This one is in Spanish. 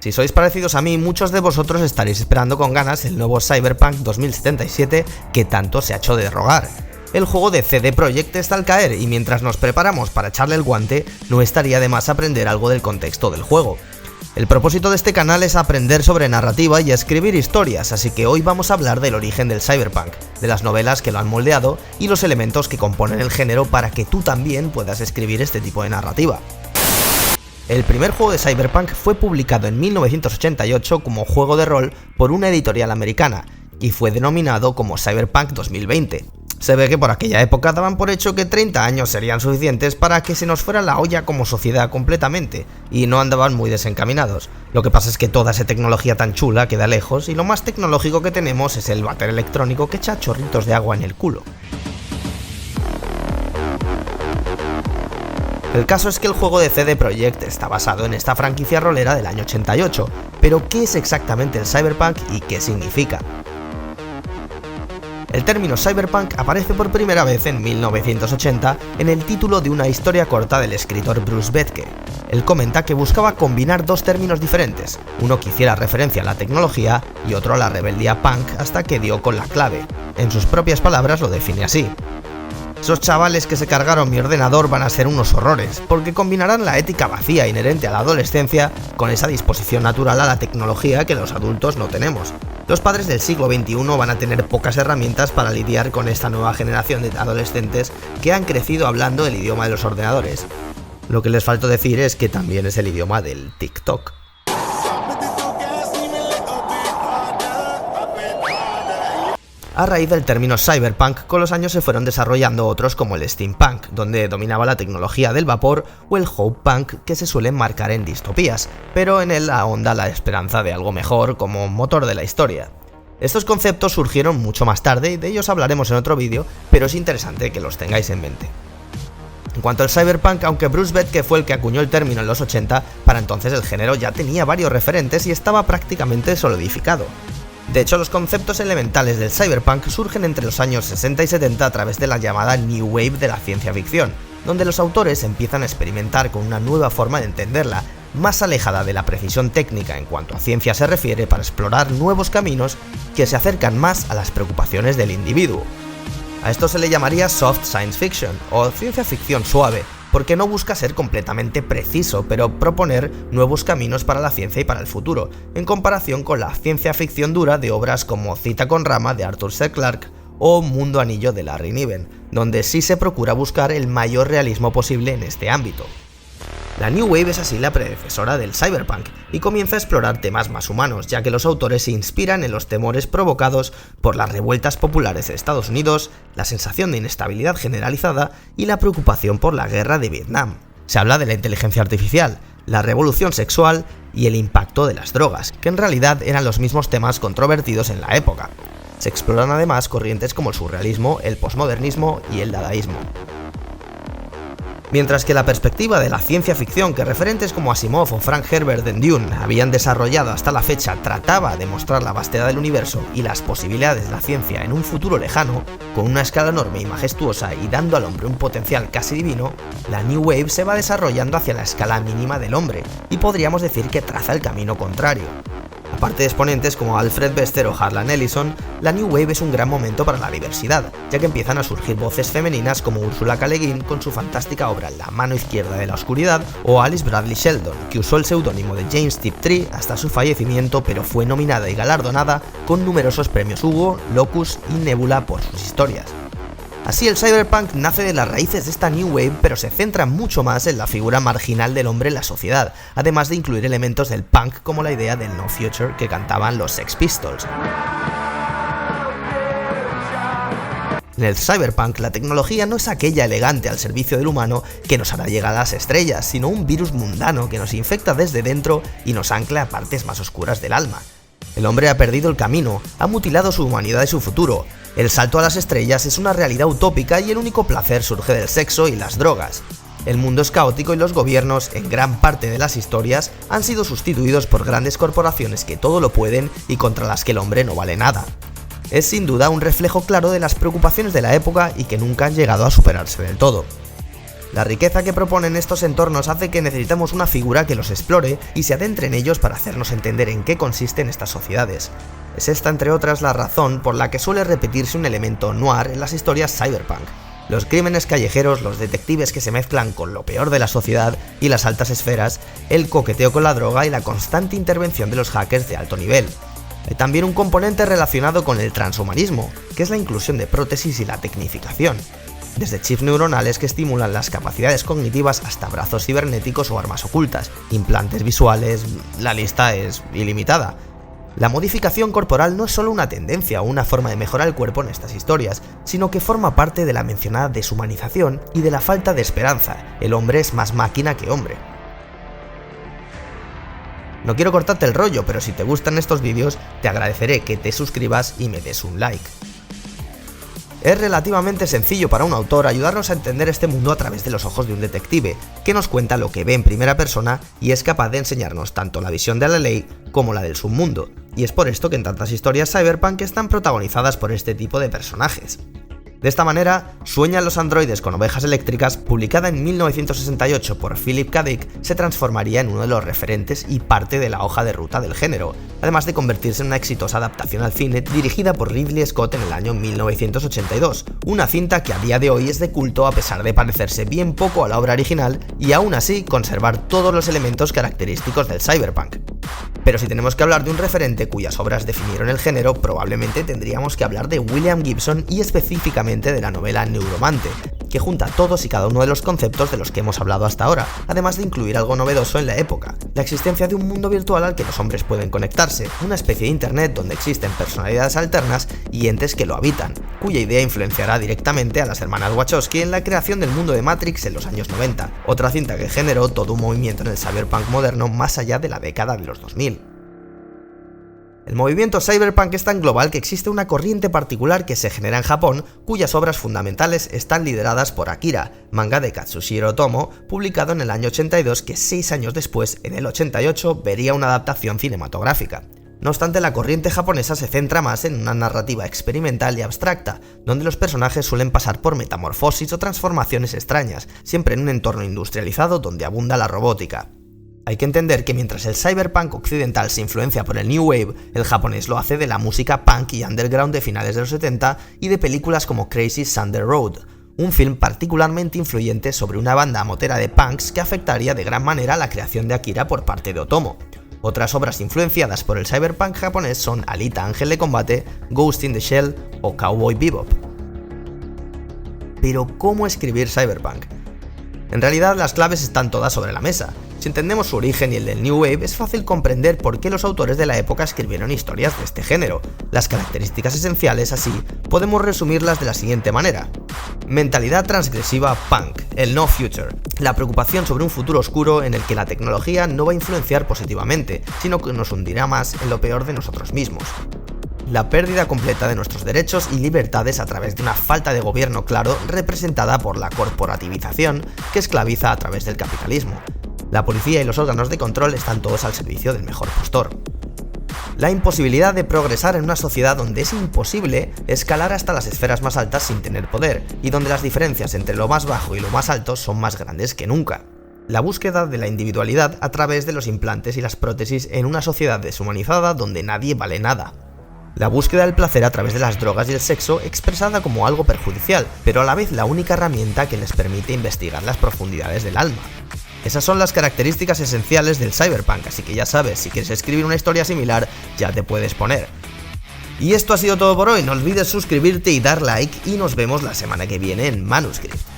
Si sois parecidos a mí, muchos de vosotros estaréis esperando con ganas el nuevo Cyberpunk 2077 que tanto se ha hecho de rogar. El juego de CD Projekt está al caer y mientras nos preparamos para echarle el guante, no estaría de más aprender algo del contexto del juego. El propósito de este canal es aprender sobre narrativa y escribir historias, así que hoy vamos a hablar del origen del Cyberpunk, de las novelas que lo han moldeado y los elementos que componen el género para que tú también puedas escribir este tipo de narrativa. El primer juego de Cyberpunk fue publicado en 1988 como juego de rol por una editorial americana y fue denominado como Cyberpunk 2020. Se ve que por aquella época daban por hecho que 30 años serían suficientes para que se nos fuera la olla como sociedad completamente, y no andaban muy desencaminados. Lo que pasa es que toda esa tecnología tan chula queda lejos y lo más tecnológico que tenemos es el váter electrónico que echa chorritos de agua en el culo. El caso es que el juego de CD Projekt está basado en esta franquicia rolera del año 88, pero ¿qué es exactamente el Cyberpunk y qué significa? El término Cyberpunk aparece por primera vez en 1980 en el título de una historia corta del escritor Bruce Bethke. Él comenta que buscaba combinar dos términos diferentes, uno que hiciera referencia a la tecnología y otro a la rebeldía punk, hasta que dio con la clave. En sus propias palabras lo define así: esos chavales que se cargaron mi ordenador van a ser unos horrores, porque combinarán la ética vacía inherente a la adolescencia con esa disposición natural a la tecnología que los adultos no tenemos. Los padres del siglo XXI van a tener pocas herramientas para lidiar con esta nueva generación de adolescentes que han crecido hablando el idioma de los ordenadores. Lo que les faltó decir es que también es el idioma del TikTok. A raíz del término cyberpunk, con los años se fueron desarrollando otros como el steampunk, donde dominaba la tecnología del vapor, o el hopepunk, que se suelen marcar en distopías, pero en él ahonda la esperanza de algo mejor como motor de la historia. Estos conceptos surgieron mucho más tarde y de ellos hablaremos en otro vídeo, pero es interesante que los tengáis en mente. En cuanto al cyberpunk, aunque Bruce Bethke fue el que acuñó el término en los 80, para entonces el género ya tenía varios referentes y estaba prácticamente solidificado. De hecho, los conceptos elementales del cyberpunk surgen entre los años 60 y 70 a través de la llamada New Wave de la ciencia ficción, donde los autores empiezan a experimentar con una nueva forma de entenderla, más alejada de la precisión técnica en cuanto a ciencia se refiere, para explorar nuevos caminos que se acercan más a las preocupaciones del individuo. A esto se le llamaría soft science fiction, o ciencia ficción suave, porque no busca ser completamente preciso, pero proponer nuevos caminos para la ciencia y para el futuro, en comparación con la ciencia ficción dura de obras como Cita con Rama de Arthur C. Clarke o Mundo Anillo de Larry Niven, donde sí se procura buscar el mayor realismo posible en este ámbito. La New Wave es así la predecesora del cyberpunk y comienza a explorar temas más humanos, ya que los autores se inspiran en los temores provocados por las revueltas populares de Estados Unidos, la sensación de inestabilidad generalizada y la preocupación por la guerra de Vietnam. Se habla de la inteligencia artificial, la revolución sexual y el impacto de las drogas, que en realidad eran los mismos temas controvertidos en la época. Se exploran además corrientes como el surrealismo, el posmodernismo y el dadaísmo. Mientras que la perspectiva de la ciencia ficción que referentes como Asimov o Frank Herbert en Dune habían desarrollado hasta la fecha trataba de mostrar la vastedad del universo y las posibilidades de la ciencia en un futuro lejano, con una escala enorme y majestuosa y dando al hombre un potencial casi divino, la New Wave se va desarrollando hacia la escala mínima del hombre y podríamos decir que traza el camino contrario. Aparte de exponentes como Alfred Bester o Harlan Ellison, la New Wave es un gran momento para la diversidad, ya que empiezan a surgir voces femeninas como Ursula K. Le Guin con su fantástica obra La mano izquierda de la oscuridad, o Alice Bradley Sheldon, que usó el seudónimo de James Tiptree hasta su fallecimiento, pero fue nominada y galardonada con numerosos premios Hugo, Locus y Nebula por sus historias. Así, el cyberpunk nace de las raíces de esta New Wave, pero se centra mucho más en la figura marginal del hombre en la sociedad, además de incluir elementos del punk como la idea del no future que cantaban los Sex Pistols. En el cyberpunk, la tecnología no es aquella elegante al servicio del humano que nos hará llegar a las estrellas, sino un virus mundano que nos infecta desde dentro y nos ancla a partes más oscuras del alma. El hombre ha perdido el camino, ha mutilado su humanidad y su futuro. El salto a las estrellas es una realidad utópica y el único placer surge del sexo y las drogas. El mundo es caótico y los gobiernos, en gran parte de las historias, han sido sustituidos por grandes corporaciones que todo lo pueden y contra las que el hombre no vale nada. Es sin duda un reflejo claro de las preocupaciones de la época y que nunca han llegado a superarse del todo. La riqueza que proponen estos entornos hace que necesitamos una figura que los explore y se adentre en ellos para hacernos entender en qué consisten estas sociedades. Es esta, entre otras, la razón por la que suele repetirse un elemento noir en las historias cyberpunk. Los crímenes callejeros, los detectives que se mezclan con lo peor de la sociedad y las altas esferas, el coqueteo con la droga y la constante intervención de los hackers de alto nivel. Hay también un componente relacionado con el transhumanismo, que es la inclusión de prótesis y la tecnificación. Desde chips neuronales que estimulan las capacidades cognitivas hasta brazos cibernéticos o armas ocultas, implantes visuales, la lista es ilimitada. La modificación corporal no es solo una tendencia o una forma de mejorar el cuerpo en estas historias, sino que forma parte de la mencionada deshumanización y de la falta de esperanza. El hombre es más máquina que hombre. No quiero cortarte el rollo, pero si te gustan estos vídeos, te agradeceré que te suscribas y me des un like. Es relativamente sencillo para un autor ayudarnos a entender este mundo a través de los ojos de un detective, que nos cuenta lo que ve en primera persona y es capaz de enseñarnos tanto la visión de la ley como la del submundo, y es por esto que en tantas historias cyberpunk están protagonizadas por este tipo de personajes. De esta manera, Sueñan los androides con ovejas eléctricas, publicada en 1968 por Philip K. Dick, se transformaría en uno de los referentes y parte de la hoja de ruta del género, además de convertirse en una exitosa adaptación al cine dirigida por Ridley Scott en el año 1982, una cinta que a día de hoy es de culto a pesar de parecerse bien poco a la obra original y aún así conservar todos los elementos característicos del cyberpunk. Pero si tenemos que hablar de un referente cuyas obras definieron el género, probablemente tendríamos que hablar de William Gibson y específicamente de la novela Neuromante, que junta todos y cada uno de los conceptos de los que hemos hablado hasta ahora, además de incluir algo novedoso en la época, la existencia de un mundo virtual al que los hombres pueden conectarse, una especie de internet donde existen personalidades alternas y entes que lo habitan, cuya idea influenciará directamente a las hermanas Wachowski en la creación del mundo de Matrix en los años 90, otra cinta que generó todo un movimiento en el cyberpunk moderno más allá de la década de los 2000. El movimiento cyberpunk es tan global que existe una corriente particular que se genera en Japón, cuyas obras fundamentales están lideradas por Akira, manga de Katsushiro Otomo, publicado en el año 82 que 6 años después, en el 88, vería una adaptación cinematográfica. No obstante, la corriente japonesa se centra más en una narrativa experimental y abstracta, donde los personajes suelen pasar por metamorfosis o transformaciones extrañas, siempre en un entorno industrializado donde abunda la robótica. Hay que entender que mientras el cyberpunk occidental se influencia por el New Wave, el japonés lo hace de la música punk y underground de finales de los 70 y de películas como Crazy Thunder Road, un film particularmente influyente sobre una banda motera de punks que afectaría de gran manera la creación de Akira por parte de Otomo. Otras obras influenciadas por el cyberpunk japonés son Alita Ángel de Combate, Ghost in the Shell o Cowboy Bebop. Pero, ¿cómo escribir cyberpunk? En realidad, las claves están todas sobre la mesa. Si entendemos su origen y el del New Wave, es fácil comprender por qué los autores de la época escribieron historias de este género. Las características esenciales, así, podemos resumirlas de la siguiente manera. Mentalidad transgresiva punk, el no future, la preocupación sobre un futuro oscuro en el que la tecnología no va a influenciar positivamente, sino que nos hundirá más en lo peor de nosotros mismos. La pérdida completa de nuestros derechos y libertades a través de una falta de gobierno claro representada por la corporativización que esclaviza a través del capitalismo. La policía y los órganos de control están todos al servicio del mejor postor. La imposibilidad de progresar en una sociedad donde es imposible escalar hasta las esferas más altas sin tener poder, y donde las diferencias entre lo más bajo y lo más alto son más grandes que nunca. La búsqueda de la individualidad a través de los implantes y las prótesis en una sociedad deshumanizada donde nadie vale nada. La búsqueda del placer a través de las drogas y el sexo expresada como algo perjudicial, pero a la vez la única herramienta que les permite investigar las profundidades del alma. Esas son las características esenciales del cyberpunk, así que ya sabes, si quieres escribir una historia similar, ya te puedes poner. Y esto ha sido todo por hoy, no olvides suscribirte y dar like y nos vemos la semana que viene en Manuscript.